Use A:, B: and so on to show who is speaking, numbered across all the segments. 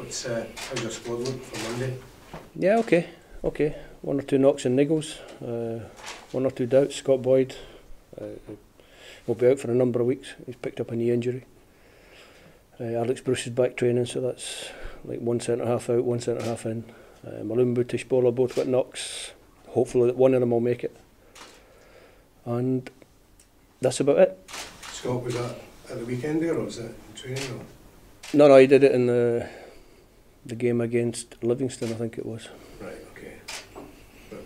A: How's your squad look for Monday?
B: Yeah, okay. One or two knocks and niggles, one or two doubts. Scott Boyd will be out for a number of weeks. He's picked up a knee injury. Alex Bruce is back training, so that's like one centre half out, one centre half in. Malumbu, Tishbola both got knocks. Hopefully that one of them will make it. And that's about it.
A: Scott, was that at the weekend there, or was it in training? Or?
B: No, he did it in the game against Livingston, I think it was.
A: Right, okay. Bit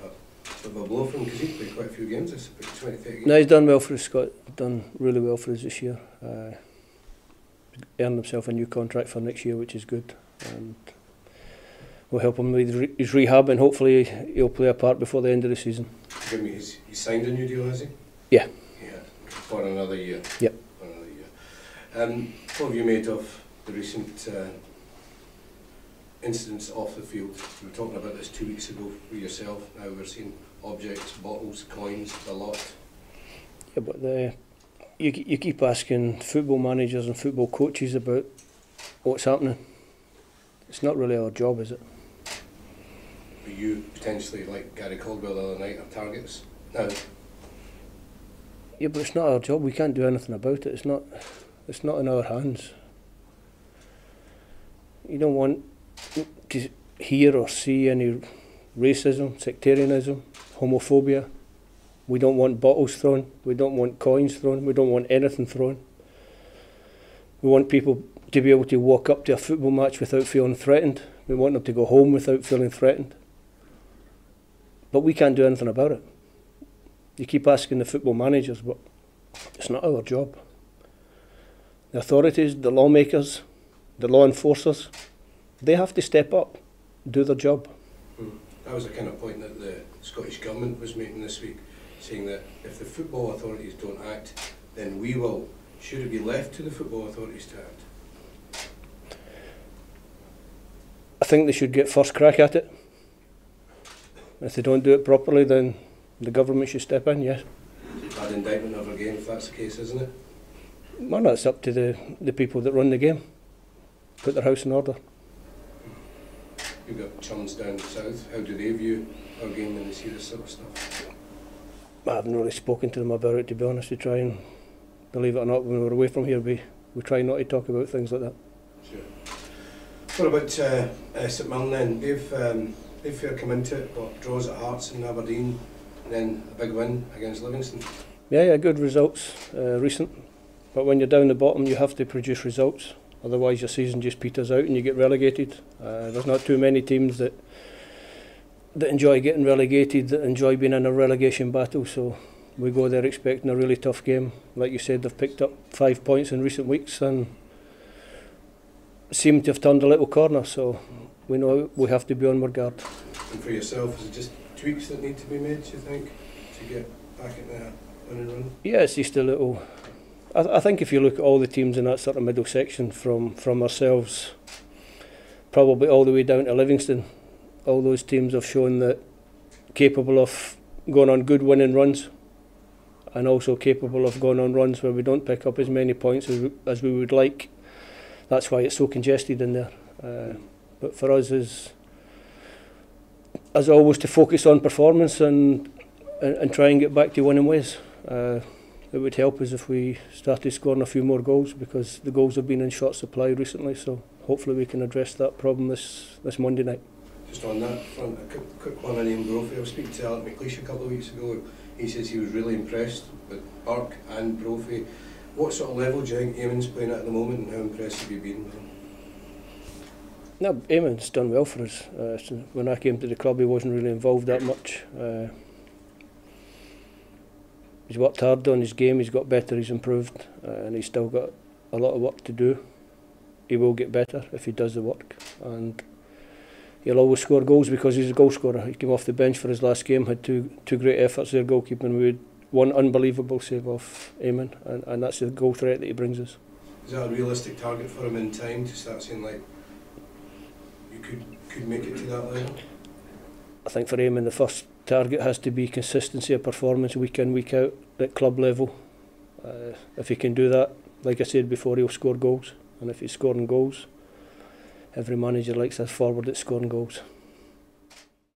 A: of a blow for him, because he played quite a few games, this, about 20, 30 games.
B: No, he's done well for us, Scott. Done really well for us this year. Earned himself a new contract for next year, which is good. And we'll help him with his rehab, and hopefully he'll play a part before the end of the season.
A: Give me, he's signed a new deal, has he?
B: Yeah.
A: Yeah, for another year.
B: Yep.
A: For another year. What have you made of the recent incidents off the field? We were talking about this 2 weeks ago with yourself. Now we're seeing objects, bottles, coins, a lot.
B: Yeah, but you keep asking football managers and football coaches about what's happening. It's not really our job, is it?
A: But you potentially, like Gary Caldwell the other night, are targets now.
B: Yeah, but it's not our job. We can't do anything about it. It's not in our hands. You don't want to hear or see any racism, sectarianism, homophobia. We don't want bottles thrown. We don't want coins thrown. We don't want anything thrown. We want people to be able to walk up to a football match without feeling threatened. We want them to go home without feeling threatened. But we can't do anything about it. You keep asking the football managers, but it's not our job. The authorities, the lawmakers, the law enforcers, they have to step up, do their job.
A: That was the kind of point that the Scottish Government was making this week, saying that if the football authorities don't act, then we will. Should it be left to the football authorities to act?
B: I think they should get first crack at it. If they don't do it properly, then the government should step in, yes.
A: Bad indictment of our game, if that's the case, isn't it?
B: Well, that's up to the people that run the game. Put their house in order.
A: You've got chums down south. How do they view our game when they see this sort of stuff?
B: I haven't really spoken to them about it, to be honest. We try and, believe it or not, when we're away from here, we try not to talk about things like that.
A: Sure. What about St Mirren then? They've fair come into it, but draws at Hearts and Aberdeen, and then a big win against Livingston. Yeah,
B: good results, recent. But when you're down the bottom, you have to produce results. Otherwise your season just peters out and you get relegated. There's not too many teams that enjoy getting relegated, that enjoy being in a relegation battle, so we go there expecting a really tough game. Like you said, they've picked up 5 points in recent weeks and seem to have turned a little corner, so we know we have to be on our guard.
A: And for yourself, is it just tweaks that need to be made, do you think, to get back in the winning run?
B: Yeah, it's just a little... I think if you look at all the teams in that sort of middle section, from ourselves probably all the way down to Livingston, all those teams have shown that capable of going on good winning runs, and also capable of going on runs where we don't pick up as many points as we would like. That's why it's so congested in there. But for us, as always, to focus on performance and try and get back to winning ways. It would help us if we started scoring a few more goals, because the goals have been in short supply recently, so hopefully we can address that problem this Monday night.
A: Just on that front, a quick one on Ian Brophy. I was speaking to Alec McLeish a couple of weeks ago. He says he was really impressed with Clarke and Brophy. What sort of level do you think Eamon's playing at the moment, and how impressed have you been with him?
B: No, Eamon's done well for us. When I came to the club, he wasn't really involved that much. He's worked hard on his game, he's got better, he's improved, and he's still got a lot of work to do. He will get better if he does the work, and he'll always score goals because he's a goal scorer. He came off the bench for his last game, had two great efforts there goalkeeping. We had one unbelievable save off Eamon, and that's the goal threat that he brings us.
A: Is that a realistic target for him in time, to start saying like you could make it to that level?
B: I think for Eamon the first target has to be consistency of performance week in, week out at club level. If he can do that, like I said before, he'll score goals, and if he's scoring goals, every manager likes a forward that's scoring goals.